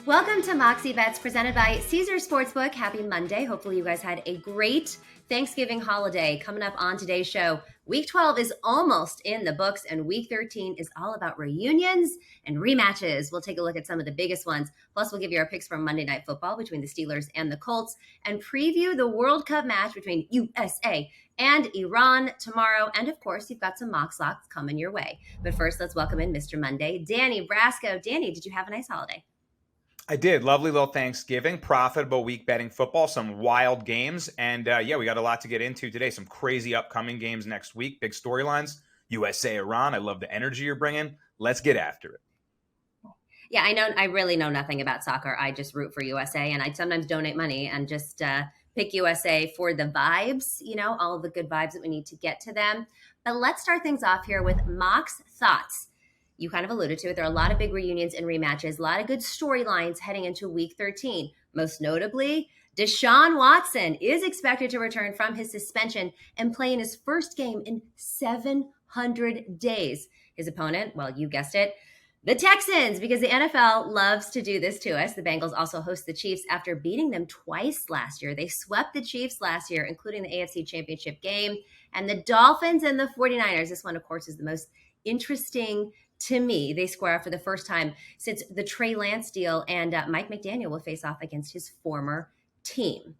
Welcome to Moxie Bets presented by Caesar Sportsbook. Happy Monday. Hopefully you guys had a great Thanksgiving holiday. Coming up on today's show, Week 12 is almost in the books and Week 13 is all about reunions and rematches. We'll take a look at some of the biggest ones. Plus, we'll give you our picks from Monday Night Football between the Steelers and the Colts and preview the World Cup match between USA and Iran tomorrow. And of course, you've got some Mox Locks coming your way. But first, let's welcome in Mr. Monday, Danny Brasco. Danny, did you have a nice holiday? I did. Lovely little Thanksgiving, profitable week betting football, some wild games. And we got a lot to get into today. Some crazy upcoming games next week, big storylines, USA, Iran. I love the energy you're bringing. Let's get after it. Yeah, I really know nothing about soccer. I just root for USA and I sometimes donate money and just pick USA for the vibes, all the good vibes that we need to get to them. But let's start things off here with Mox Thoughts. You kind of alluded to it. There are a lot of big reunions and rematches, a lot of good storylines heading into Week 13. Most notably, Deshaun Watson is expected to return from his suspension and play in his first game in 700 days. His opponent, well, you guessed it, the Texans, because the NFL loves to do this to us. The Bengals also host the Chiefs after beating them twice last year. They swept the Chiefs last year, including the AFC Championship game. And the Dolphins and the 49ers. This one, of course, is the most interesting to me. They square off for the first time since the Trey Lance deal, and Mike McDaniel will face off against his former team.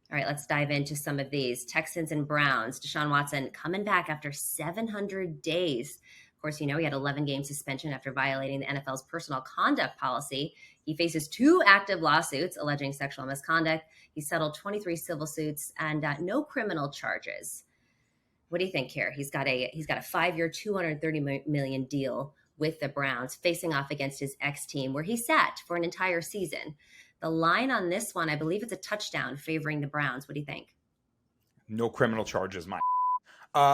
All right, let's dive into some of these. Texans and Browns. Deshaun Watson coming back after 700 days. Of course, he had 11-game suspension after violating the NFL's personal conduct policy. He faces 2 active lawsuits alleging sexual misconduct. He settled 23 civil suits and no criminal charges. What do you think here? He's got a 5-year, $230 million deal with the Browns, facing off against his ex-team, where he sat for an entire season. The line on this one, I believe it's a touchdown favoring the Browns. What do you think? No criminal charges, my.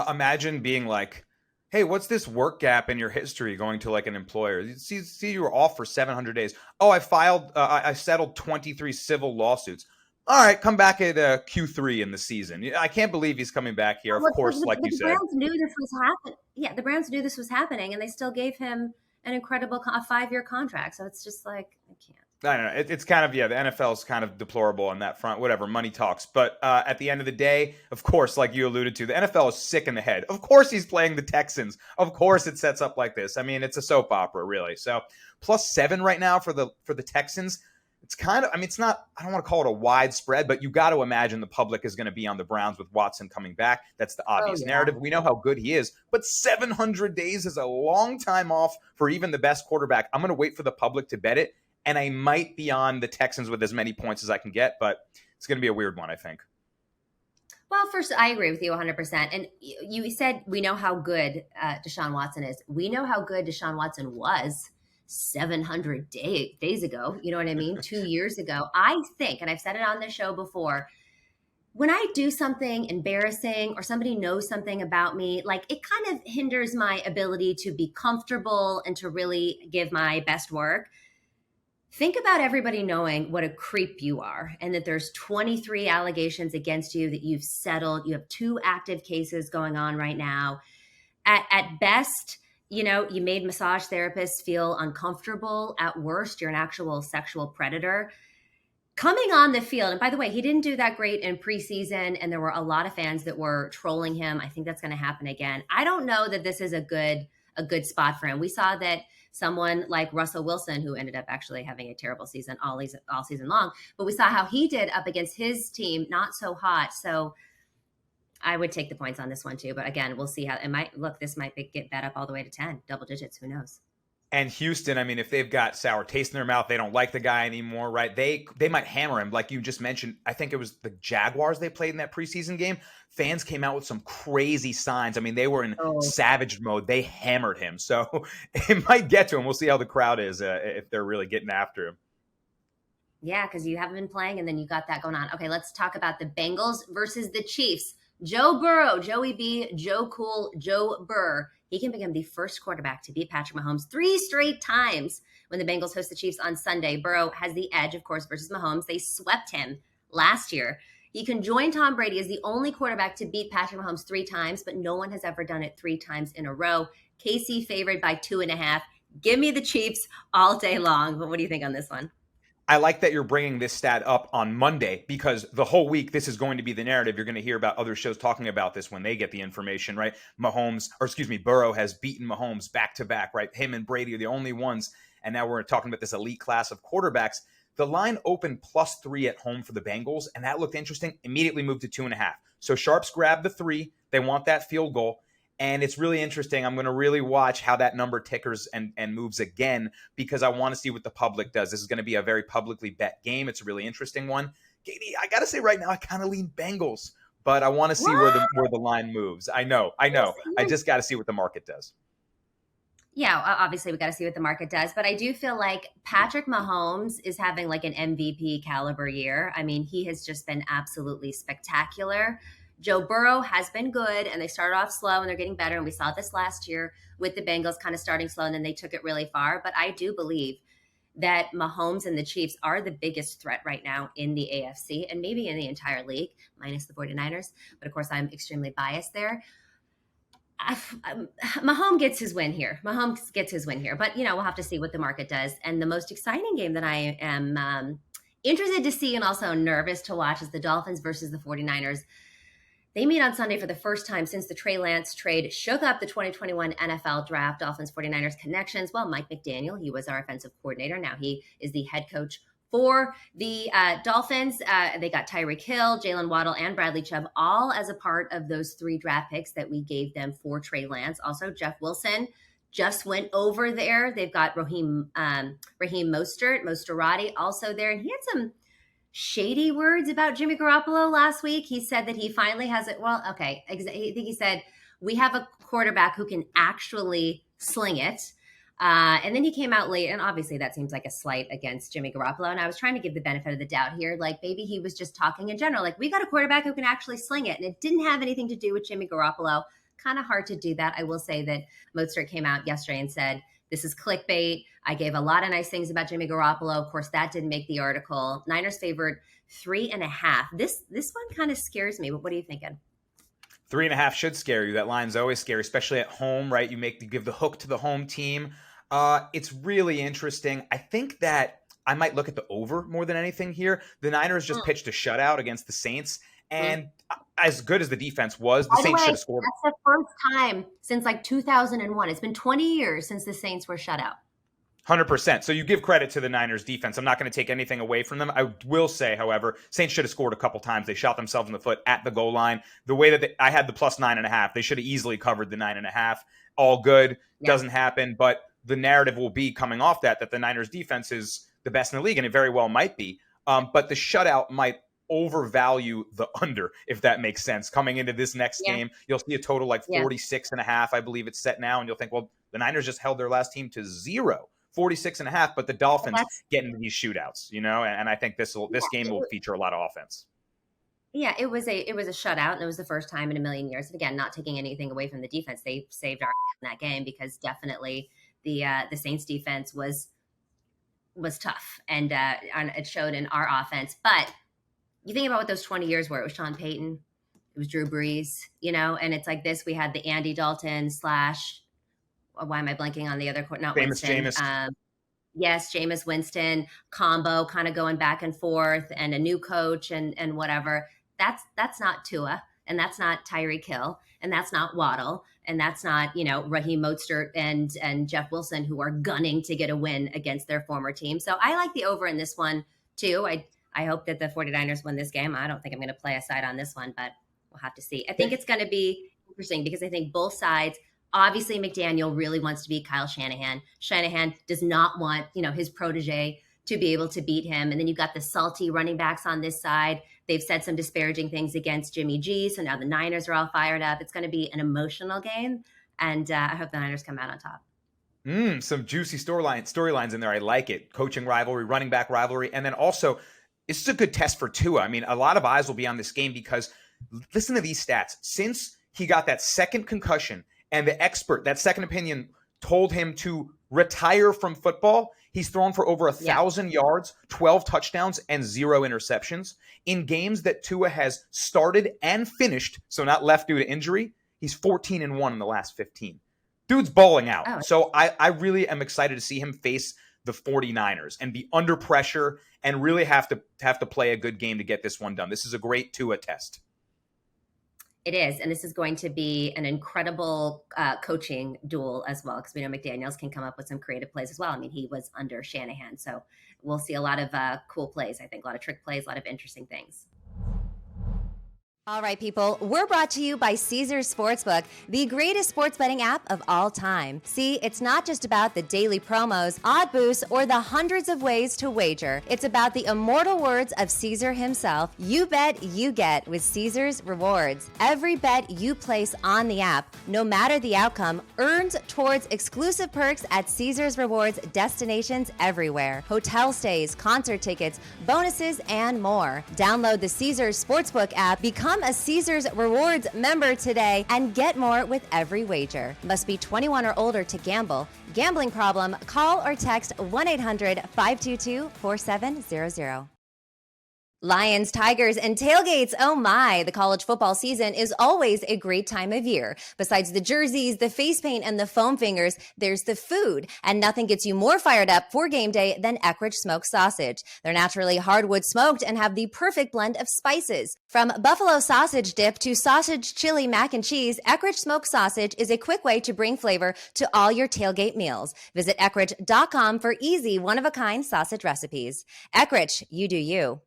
Imagine being like, hey, what's this work gap in your history going to like an employer? See you were off for 700 days. Oh, I settled 23 civil lawsuits. All right, come back at Q3 in the season. I can't believe he's coming back here. Of course, like you said. The Browns knew this was happening. Yeah, the Browns knew this was happening, and they still gave him an incredible 5-year contract. So it's just like, I can't. I don't know. It's kind of, the NFL is kind of deplorable on that front. Whatever, money talks. But at the end of the day, of course, like you alluded to, the NFL is sick in the head. Of course he's playing the Texans. Of course it sets up like this. I mean, it's a soap opera, really. So +7 right now for the Texans. It's kind of, it's not, I don't want to call it a wide spread, but you got to imagine the public is going to be on the Browns with Watson coming back. That's the obvious narrative. We know how good he is, but 700 days is a long time off for even the best quarterback. I'm going to wait for the public to bet it, and I might be on the Texans with as many points as I can get, but it's going to be a weird one, I think. Well, first, I agree with you 100%. And you said we know how good Deshaun Watson is. We know how good Deshaun Watson was 700 days ago. You know what I mean? 2 years ago. I think, and I've said it on this show before, when I do something embarrassing or somebody knows something about me, like it kind of hinders my ability to be comfortable and to really give my best work. Think about everybody knowing what a creep you are and that there's 23 allegations against you that you've settled. You have 2 active cases going on right now. At best, you made massage therapists feel uncomfortable. At worst, you're an actual sexual predator. Coming on the field, and by the way, he didn't do that great in preseason, and there were a lot of fans that were trolling him. I think that's going to happen again. I don't know that this is a good spot for him. We saw that someone like Russell Wilson, who ended up actually having a terrible season all season long, but we saw how he did up against his team, not so hot. So I would take the points on this one too. But again, we'll see how it might look. This might get bet up all the way to 10, double digits. Who knows? And Houston, if they've got sour taste in their mouth, they don't like the guy anymore, right? They might hammer him. Like you just mentioned, I think it was the Jaguars they played in that preseason game. Fans came out with some crazy signs. They were in savage mode. They hammered him. So it might get to him. We'll see how the crowd is if they're really getting after him. Yeah, because you haven't been playing, and then you got that going on. Okay, let's talk about the Bengals versus the Chiefs. Joe Burrow, Joey B, Joe Cool, Joe Burr. He can become the first quarterback to beat Patrick Mahomes 3 straight times when the Bengals host the Chiefs on Sunday. Burrow has the edge, of course, versus Mahomes. They swept him last year. He can join Tom Brady as the only quarterback to beat Patrick Mahomes 3 times, but no one has ever done it 3 times in a row. KC favored by 2.5. Give me the Chiefs all day long. But what do you think on this one? I like that you're bringing this stat up on Monday because the whole week, this is going to be the narrative. You're going to hear about other shows talking about this when they get the information, right? Burrow has beaten Mahomes back to back, right? Him and Brady are the only ones. And now we're talking about this elite class of quarterbacks. The line opened +3 at home for the Bengals, and that looked interesting. Immediately moved to 2.5. So Sharps grabbed the 3. They want that field goal. And it's really interesting. I'm going to really watch how that number tickers and moves again because I want to see what the public does. This is going to be a very publicly bet game. It's a really interesting one. Katie, I got to say right now, I kind of lean Bengals, but I want to see where the line moves. I know. I just got to see what the market does. Yeah, obviously we got to see what the market does, but I do feel like Patrick Mahomes is having like an MVP caliber year. I mean, he has just been absolutely spectacular. Joe Burrow has been good, and they started off slow, and they're getting better. And we saw this last year with the Bengals kind of starting slow, and then they took it really far. But I do believe that Mahomes and the Chiefs are the biggest threat right now in the AFC and maybe in the entire league, minus the 49ers. But of course, I'm extremely biased there. Mahomes gets his win here. But we'll have to see what the market does. And the most exciting game that I am interested to see and also nervous to watch is the Dolphins versus the 49ers. They meet on Sunday for the first time since the Trey Lance trade shook up the 2021 NFL draft. Dolphins 49ers connections. Well, Mike McDaniel, he was our offensive coordinator. Now he is the head coach for the Dolphins. They got Tyreek Hill, Jalen Waddle, and Bradley Chubb, all as a part of those 3 draft picks that we gave them for Trey Lance. Also, Jeff Wilson just went over there. They've got Raheem Mosterati also there. And he had some shady words about Jimmy Garoppolo last week. He said that he finally has it. Well, okay. I think he said, we have a quarterback who can actually sling it. And then he came out late, and obviously that seems like a slight against Jimmy Garoppolo. And I was trying to give the benefit of the doubt here. Like maybe he was just talking in general. Like we got a quarterback who can actually sling it. And it didn't have anything to do with Jimmy Garoppolo. Kind of hard to do that. I will say that Mozart came out yesterday and said, this is clickbait. I gave a lot of nice things about Jimmy Garoppolo. Of course, that didn't make the article. Niners favored 3.5. This one kind of scares me, but what are you thinking? 3.5 should scare you. That line's always scary, especially at home, right? You give the hook to the home team. It's really interesting. I think that I might look at the over more than anything here. The Niners just pitched a shutout against the Saints, and as good as the defense was, the Saints should have scored. That's the first time since like 2001. It's been 20 years since the Saints were shut out. 100%. So you give credit to the Niners defense. I'm not going to take anything away from them. I will say, however, Saints should have scored a couple times. They shot themselves in the foot at the goal line. The way that I had the +9.5, they should have easily covered the 9.5. All good. Yeah. Doesn't happen. But the narrative will be coming off that the Niners defense is the best in the league, and it very well might be. But the shutout might overvalue the under, if that makes sense. Coming into this next game, you'll see a total like 46.5, I believe it's set now, and you'll think, well, the Niners just held their last team to 0. 46.5, but the Dolphins get into these shootouts, and I think this game will feature a lot of offense. Yeah, it was a shutout, and it was the first time in a million years. And again, not taking anything away from the defense, they saved our in that game because definitely the Saints defense was tough, and it showed in our offense. But you think about what those 20 years were. It was Sean Payton, it was Drew Brees, and it's like this. We had the Andy Dalton / why am I blanking on the other court? Not famous Winston. Jameis. Yes, Jameis Winston combo, kind of going back and forth, and a new coach and whatever. That's not Tua, and that's not Tyreek Hill, and that's not Waddle, and that's not Raheem Mostert and Jeff Wilson, who are gunning to get a win against their former team. So I like the over in this one too. I hope that the 49ers win this game. I don't think I'm going to play a side on this one, but we'll have to see. I think it's going to be interesting because I think both sides. Obviously, McDaniel really wants to beat Kyle Shanahan. Shanahan does not want, his protege to be able to beat him. And then you've got the salty running backs on this side. They've said some disparaging things against Jimmy G. So now the Niners are all fired up. It's going to be an emotional game. And I hope the Niners come out on top. Some juicy storylines in there. I like it. Coaching rivalry, running back rivalry. And then also, this is a good test for Tua. I mean, a lot of eyes will be on this game because listen to these stats. Since he got that second concussion, and the expert, that second opinion, told him to retire from football, he's thrown for over 1,000 yards, 12 touchdowns, and 0 interceptions. In games that Tua has started and finished, so not left due to injury, he's 14-1 in the last 15. Dude's balling out. Oh. So I really am excited to see him face the 49ers and be under pressure and really have to play a good game to get this one done. This is a great Tua test. It is, and this is going to be an incredible coaching duel as well, because we know McDaniels can come up with some creative plays as well. I mean, he was under Shanahan, so we'll see a lot of cool plays, I think, a lot of trick plays, a lot of interesting things. All right, people, we're brought to you by Caesars Sportsbook, the greatest sports betting app of all time. See, it's not just about the daily promos, odd boosts, or the hundreds of ways to wager. It's about the immortal words of Caesar himself. You bet, you get with Caesars Rewards. Every bet you place on the app, no matter the outcome, earns towards exclusive perks at Caesars Rewards destinations everywhere. Hotel stays, concert tickets, bonuses, and more. Download the Caesars Sportsbook app, become a Caesars Rewards member today, and get more with every wager. Must be 21 or older to gamble. Gambling problem? Call or text 1-800-522-4700. Lions, Tigers, and tailgates. Oh my, the college football season is always a great time of year. Besides the jerseys, the face paint, and the foam fingers, there's the food. And nothing gets you more fired up for game day than Eckrich smoked sausage. They're naturally hardwood smoked and have the perfect blend of spices. From buffalo sausage dip to sausage chili mac and cheese, Eckrich smoked sausage is a quick way to bring flavor to all your tailgate meals. Visit Eckrich.com for easy, one-of-a-kind sausage recipes. Eckrich, you do you.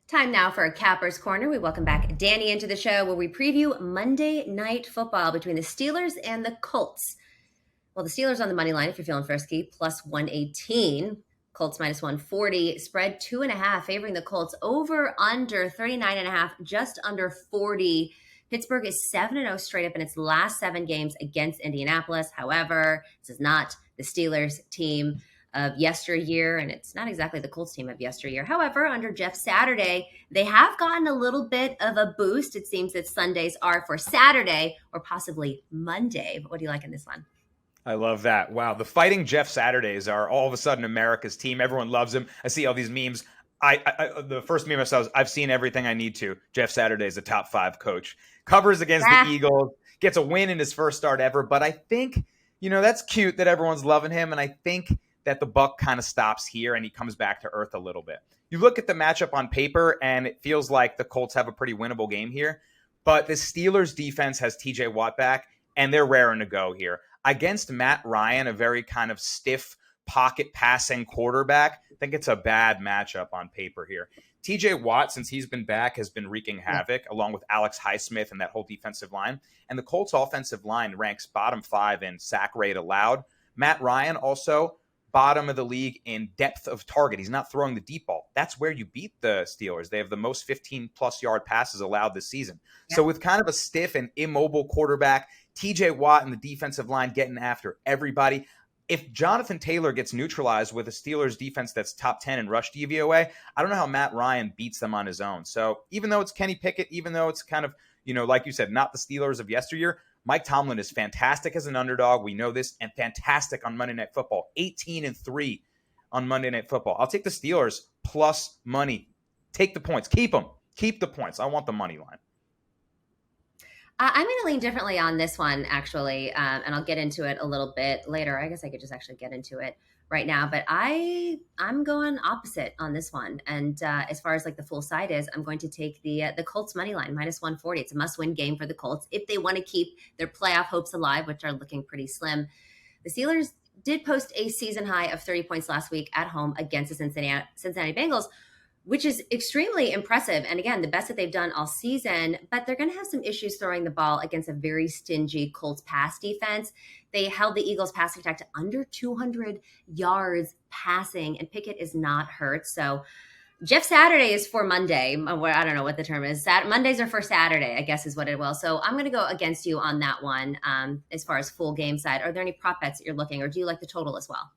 Time now for a Capper's Corner. We welcome back Danny into the show where we preview Monday Night Football between the Steelers and the Colts. Well, the Steelers on the money line, if you're feeling frisky, plus 118. Colts minus 140. Spread 2.5, favoring the Colts. Over under 39.5, just under 40. Pittsburgh is 7-0 straight up in its last 7 games against Indianapolis. However, this is not the Steelers team of yesteryear, and it's not exactly the Colts team of yesteryear. However, under Jeff Saturday, they have gotten a little bit of a boost. It seems that Sundays are for Saturday or possibly Monday. But what do you like in this one? I love that. Wow. The Fighting Jeff Saturdays are all of a sudden America's team. Everyone loves him. I see all these memes. The first meme I saw was, I've seen everything I need to. Jeff Saturday is a top 5 coach. Covers against the Eagles. Gets a win in his first start ever. But I think, that's cute that everyone's loving him. And I think that the buck kind of stops here and he comes back to earth a little bit. You look at the matchup on paper and it feels like the Colts have a pretty winnable game here, but the Steelers defense has TJ Watt back and they're raring to go here. Against Matt Ryan, a very kind of stiff pocket passing quarterback, I think it's a bad matchup on paper here. TJ Watt, since he's been back, has been wreaking havoc along with Alex Highsmith and that whole defensive line. And the Colts offensive line ranks bottom 5 in sack rate allowed. Matt Ryan also bottom of the league in depth of target. He's not throwing the deep ball. That's where you beat the Steelers. They have the most 15-plus yard passes allowed this season. Yeah. So with kind of a stiff and immobile quarterback, TJ Watt and the defensive line getting after everybody, if Jonathan Taylor gets neutralized with a Steelers defense that's top 10 in rush DVOA, I don't know how Matt Ryan beats them on his own. So even though it's Kenny Pickett, even though it's kind of, like you said, not the Steelers of yesteryear, Mike Tomlin is fantastic as an underdog. We know this, and fantastic on Monday Night Football. 18-3 on Monday Night Football. I'll take the Steelers plus money. Take the points. Keep them. Keep the points. I want the money line. I'm going to lean differently on this one, actually, and I'll get into it a little bit later. I guess I could just actually get into it right now, but I'm going opposite on this one. And as far as like the full side is, I'm going to take the Colts money line minus 140. It's a must-win game for the Colts if they want to keep their playoff hopes alive, which are looking pretty slim. The Steelers did post a season high of 30 points last week at home against the Cincinnati Bengals, which is extremely impressive. And again, the best that they've done all season, but they're going to have some issues throwing the ball against a very stingy Colts pass defense. They held the Eagles passing attack to under 200 yards passing, and Pickett is not hurt. So Jeff Saturday is for Monday. I don't know what the term is. Mondays are for Saturday, I guess is what it will. So I'm going to go against you on that one as far as full game side. Are there any prop bets that you're looking, or do you like the total as well?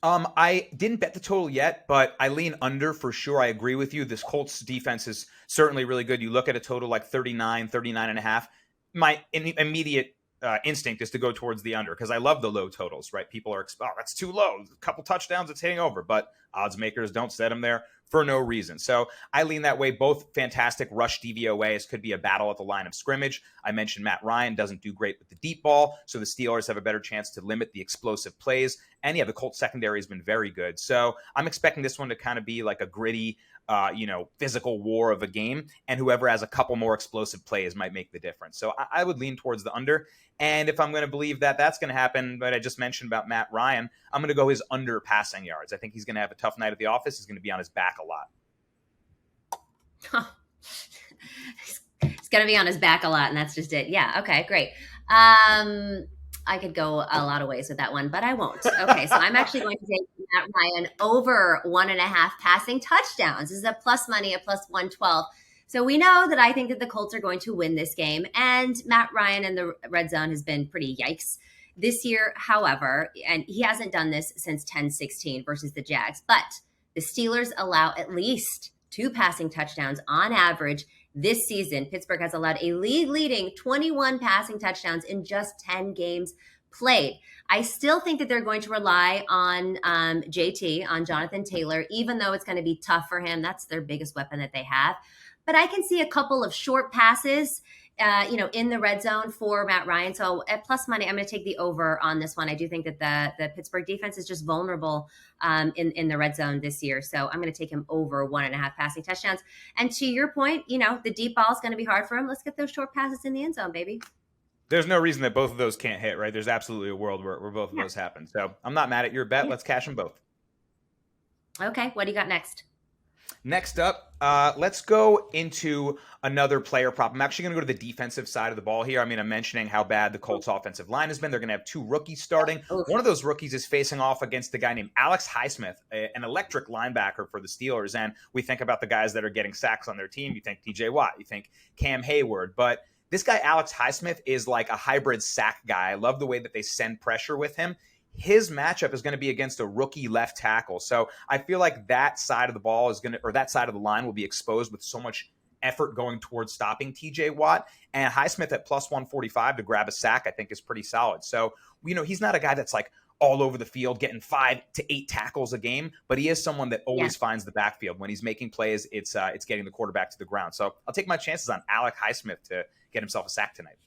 I didn't bet the total yet, but I lean under for sure. I agree with you. This Colts defense is certainly really good. You look at a total like 39 and a half. My immediate instinct is to go towards the under because I love the low totals, right? People are, that's too low. A couple touchdowns, it's hitting over. But odds makers don't set them there for no reason. So I lean that way. Both fantastic rush DVOAs, could be a battle at the line of scrimmage. I mentioned Matt Ryan doesn't do great with the deep ball, so the Steelers have a better chance to limit the explosive plays. And yeah, the Colts secondary has been very good. So I'm expecting this one to kind of be like a gritty, physical war of a game, and whoever has a couple more explosive plays might make the difference. So I would lean towards the under. And if I'm going to believe that that's going to happen, but I just mentioned about Matt Ryan, I'm going to go his under passing yards. I think he's going to have a tough night at the office. He's going to be on his back a lot. He's going to be on his back a lot, and that's just it. Yeah, okay, great. I could go a lot of ways with that one, but I won't. Okay, so I'm actually going to take Matt Ryan over 1.5 passing touchdowns. This is a plus money, a plus 112. So we know that I think that the Colts are going to win this game, and Matt Ryan in the red zone has been pretty yikes this year. However, and he hasn't done this since 10-16 versus the Jags, but the Steelers allow at least 2 passing touchdowns on average this season. Pittsburgh has allowed a league-leading 21 passing touchdowns in just 10 games played. I still think that they're going to rely on JT, on Jonathan Taylor, even though it's going to be tough for him. That's their biggest weapon that they have. But I can see a couple of short passes, in the red zone for Matt Ryan. So at plus money, I'm going to take the over on this one. I do think that the Pittsburgh defense is just vulnerable in the red zone this year. So I'm going to take him over 1.5 passing touchdowns. And to your point, the deep ball is going to be hard for him. Let's get those short passes in the end zone, baby. There's no reason that both of those can't hit, right? There's absolutely a world where both of those happen. So I'm not mad at your bet. Let's cash them both. Okay, what do you got next? Next up, let's go into another player prop. I'm actually going to go to the defensive side of the ball here. I mean, I'm mentioning how bad the Colts offensive line has been. They're going to have 2 rookies starting. One of those rookies is facing off against a guy named Alex Highsmith, an electric linebacker for the Steelers. And we think about the guys that are getting sacks on their team. You think TJ Watt, you think Cam Hayward. But this guy, Alex Highsmith, is like a hybrid sack guy. I love the way that they send pressure with him. His matchup is going to be against a rookie left tackle. So I feel like that side of the ball that side of the line will be exposed with so much effort going towards stopping TJ Watt. And Highsmith at plus 145 to grab a sack, I think is pretty solid. So, he's not a guy that's like all over the field getting 5 to 8 tackles a game, but he is someone that always finds the backfield. When he's making plays, it's getting the quarterback to the ground. So I'll take my chances on Alex Highsmith to get himself a sack tonight.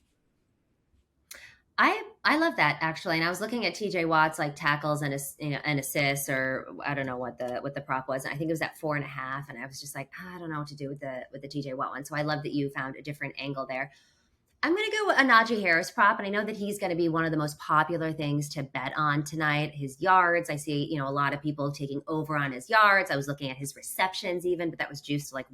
I love that, actually. And I was looking at TJ Watt's like tackles and assists, or I don't know what the prop was. And I think it was at 4.5. And I was just like, I don't know what to do with the TJ Watt one. So I love that you found a different angle there. I'm going to go with a Najee Harris prop, and I know that he's going to be one of the most popular things to bet on tonight. His yards, I see, a lot of people taking over on his yards. I was looking at his receptions even, but that was juiced to like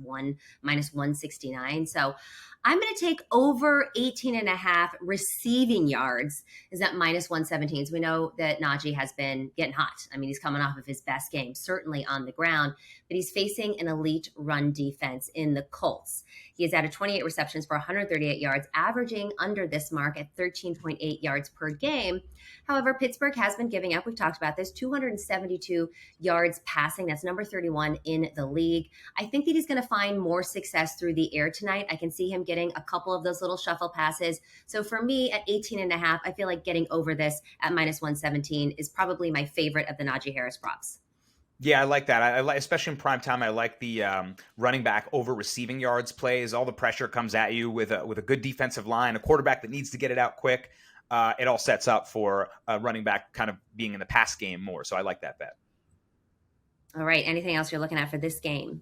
minus 169. So I'm going to take over 18.5 receiving yards is at minus 117. So we know that Najee has been getting hot. I mean, he's coming off of his best game, certainly on the ground, but he's facing an elite run defense in the Colts. He has added 28 receptions for 138 yards, averaging under this mark at 13.8 yards per game. However, Pittsburgh has been giving up, we've talked about this, 272 yards passing. That's number 31 in the league. I think that he's going to find more success through the air tonight. I can see him getting a couple of those little shuffle passes. So for me at 18.5, I feel like getting over this at minus 117 is probably my favorite of the Najee Harris props. Yeah, I like that. I like, especially in prime time. I like the running back over receiving yards plays. All the pressure comes at you with a good defensive line, a quarterback that needs to get it out quick. It all sets up for a running back kind of being in the pass game more. So I like that bet. All right. Anything else you're looking at for this game?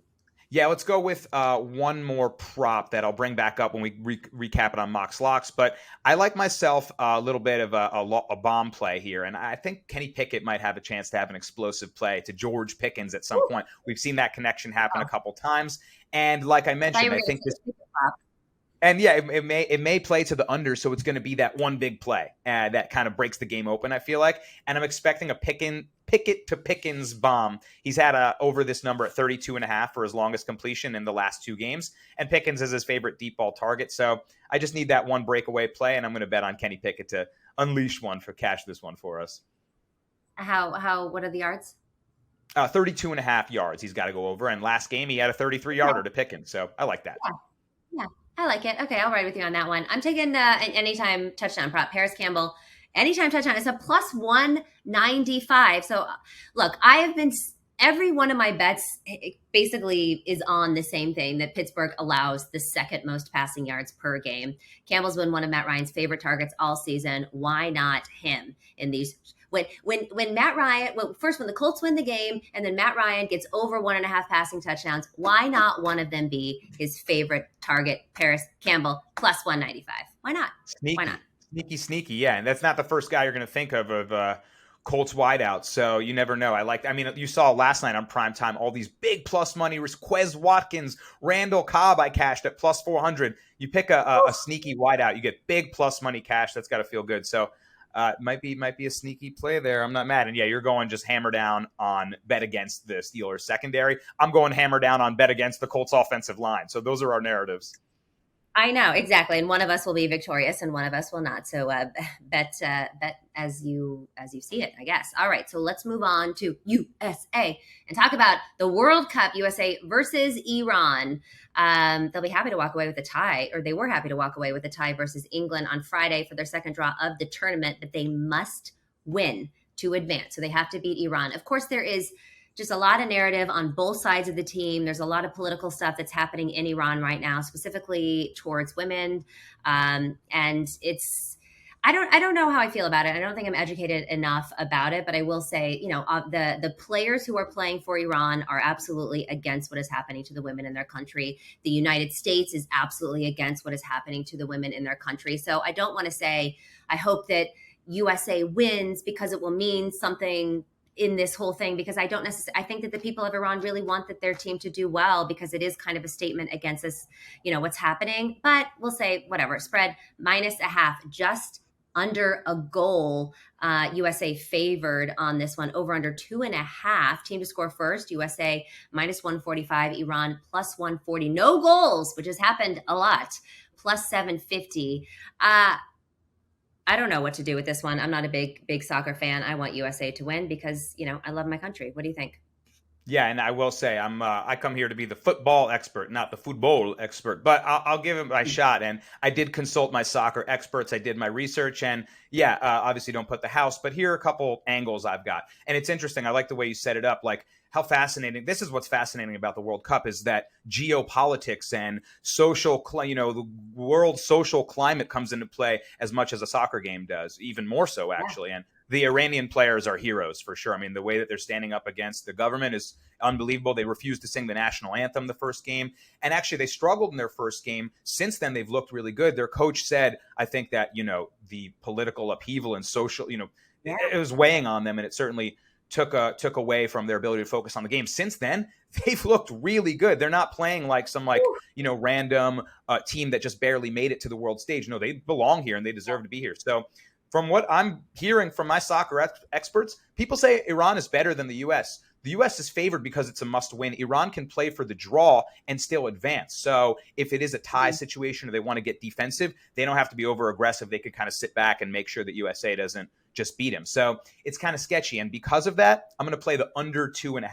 Yeah, let's go with one more prop that I'll bring back up when we recap it on Mox Locks. But I like myself a little bit of a bomb play here. And I think Kenny Pickett might have a chance to have an explosive play to George Pickens at some point. We've seen that connection happen a couple times. And like I mentioned, I think this – and yeah, it may play to the under, so it's going to be that one big play that kind of breaks the game open, I feel like. And I'm expecting a Pickett to Pickens bomb. He's had over this number at 32.5 for his longest completion in the last 2 games. And Pickens is his favorite deep ball target. So I just need that one breakaway play, and I'm going to bet on Kenny Pickett to unleash one for cash this one for us. What are the yards? 32.5 yards he's got to go over. And last game he had a 33-yarder to Pickens. So I like that. Yeah. I like it. Okay, I'll ride with you on that one. I'm taking an anytime touchdown prop. Paris Campbell, anytime touchdown. It's a plus 195. So, look, I have been every one of my bets basically is on the same thing, that Pittsburgh allows the second most passing yards per game. Campbell's been one of Matt Ryan's favorite targets all season. Why not him in these? When Matt Ryan, well, first when the Colts win the game and then Matt Ryan gets over 1.5 passing touchdowns, why not one of them be his favorite target, Paris Campbell, plus 195? Why not? Sneaky, Why not? sneaky. Yeah, and that's not the first guy you're going to think of Colts wideouts. So you never know. I mean, you saw last night on primetime all these big plus money. Quez Watkins, Randall Cobb, I cashed at plus 400. You pick a sneaky wideout, you get big plus money cash. That's got to feel good. So might be a sneaky play there. I'm not mad. And yeah, you're going just hammer down on bet against the Steelers secondary. I'm going hammer down on bet against the Colts offensive line. So those are our narratives. I know, exactly. And one of us will be victorious and one of us will not. So bet as you see it, I guess. All right, so let's move on to USA and talk about the World Cup, USA versus Iran. They'll be happy to walk away with a tie, or they were happy to walk away with a tie versus England on Friday for their second draw of the tournament, but they must win to advance. So they have to beat Iran. Of course, there is just a lot of narrative on both sides of the team. There's a lot of political stuff that's happening in Iran right now, specifically towards women. And it's, I don't know how I feel about it. I don't think I'm educated enough about it, but I will say, the players who are playing for Iran are absolutely against what is happening to the women in their country. The United States is absolutely against what is happening to the women in their country. So I don't want to say, I hope that USA wins because it will mean something in this whole thing, because I don't necessarily, I think that the people of Iran really want that their team to do well, because it is kind of a statement against this, what's happening. But we'll say whatever, spread -0.5, just under a goal. USA favored on this one, over under 2.5. Team to score first, USA -145, Iran +140. No goals, which has happened a lot, +750. I don't know what to do with this one. I'm not a big soccer fan. I want USA to win because, I love my country. What do you think? Yeah, and I will say I come here to be the football expert, not the football expert. But I'll give it my shot. And I did consult my soccer experts. I did my research, and yeah, obviously don't put the house. But here are a couple angles I've got, and it's interesting. I like the way you set it up. Like how fascinating. This is what's fascinating about the World Cup is that geopolitics and social, the world social climate comes into play as much as a soccer game does, even more so actually. Yeah. And the Iranian players are heroes for sure. I mean, the way that they're standing up against the government is unbelievable. They refused to sing the national anthem the first game. And actually, they struggled in their first game. Since then, they've looked really good. Their coach said, I think that, the political upheaval and social, it was weighing on them. And it certainly took away from their ability to focus on the game. Since then, they've looked really good. They're not playing like some random team that just barely made it to the world stage. No, they belong here and they deserve to be here. So from what I'm hearing from my soccer experts, people say Iran is better than the U.S. The U.S. is favored because it's a must-win. Iran can play for the draw and still advance. So if it is a tie situation or they want to get defensive, they don't have to be over-aggressive. They could kind of sit back and make sure that USA doesn't just beat him. So it's kind of sketchy. And because of that, I'm going to play the under 2.5.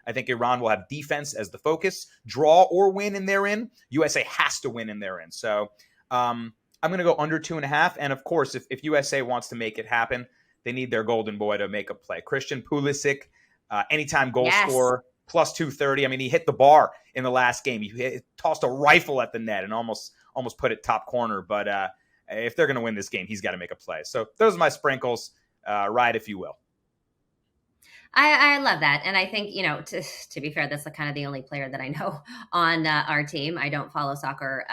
I think Iran will have defense as the focus. Draw or win and they're in. USA has to win and they're in. So I'm going to go under 2.5. And of course, if USA wants to make it happen, they need their golden boy to make a play. Christian Pulisic, anytime goal scorer, plus 230. I mean, he hit the bar in the last game. He tossed a rifle at the net and almost put it top corner. But if they're going to win this game, he's got to make a play. So those are my sprinkles. Ride, if you will. I love that. And I think, to be fair, that's kind of the only player that I know on our team. I don't follow soccer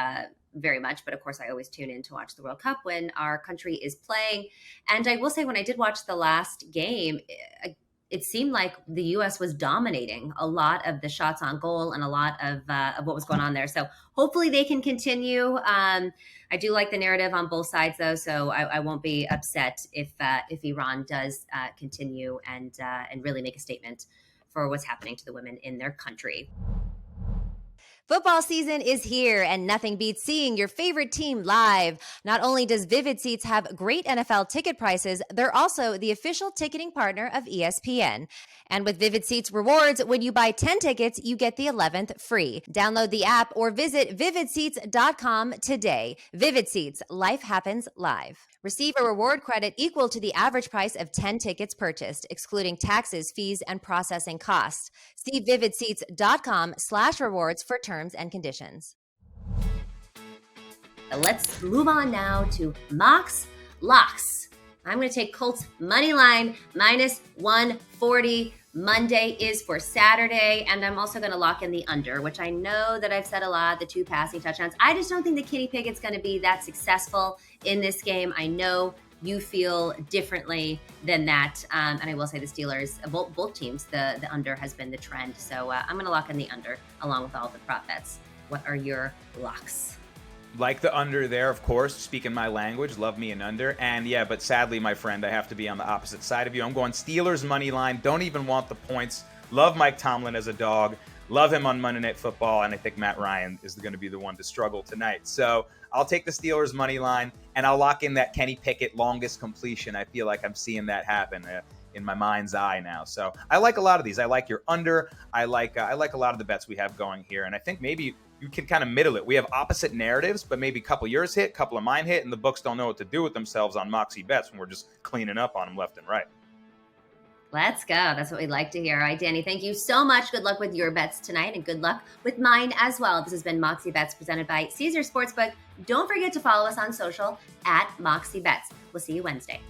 very much, but of course I always tune in to watch the World Cup when our country is playing. And I will say, when I did watch the last game, it seemed like the U.S. was dominating a lot of the shots on goal and a lot of what was going on there. So hopefully they can continue. I do like the narrative on both sides, though, so I won't be upset if Iran does continue and really make a statement for what's happening to the women in their country. Football season is here, and nothing beats seeing your favorite team live. Not only does Vivid Seats have great NFL ticket prices, they're also the official ticketing partner of ESPN. And with Vivid Seats rewards, when you buy 10 tickets, you get the 11th free. Download the app or visit vividseats.com today. Vivid Seats, life happens live. Receive a reward credit equal to the average price of 10 tickets purchased, excluding taxes, fees, and processing costs. See vividseats.com/rewards for terms and conditions. Let's move on now to Mox Locks. I'm going to take Colts money line -140. Monday is for Saturday, and I'm also going to lock in the under, which I know that I've said a lot, the 2 passing touchdowns. I just don't think the Kenny Pickett's going to be that successful in this game. I know you feel differently than that, and I will say the Steelers, both teams, the under has been the trend. So I'm going to lock in the under along with all the prop bets. What are your locks? Like the under there, of course, speaking my language, love me an under. And yeah, but sadly, my friend, I have to be on the opposite side of you. I'm going Steelers money line. Don't even want the points. Love Mike Tomlin as a dog. Love him on Monday Night Football. And I think Matt Ryan is going to be the one to struggle tonight. So I'll take the Steelers money line, and I'll lock in that Kenny Pickett longest completion. I feel like I'm seeing that happen in my mind's eye now. So I like a lot of these. I like your under. I like a lot of the bets we have going here. And I think maybe you can kind of middle it. We have opposite narratives, but maybe a couple of yours hit, a couple of mine hit, and the books don't know what to do with themselves on Moxie Bets when we're just cleaning up on them left and right. Let's go. That's what we'd like to hear. All right, Danny, thank you so much. Good luck with your bets tonight, and good luck with mine as well. This has been Moxie Bets presented by Caesars Sportsbook. Don't forget to follow us on social at Moxie Bets. We'll see you Wednesday.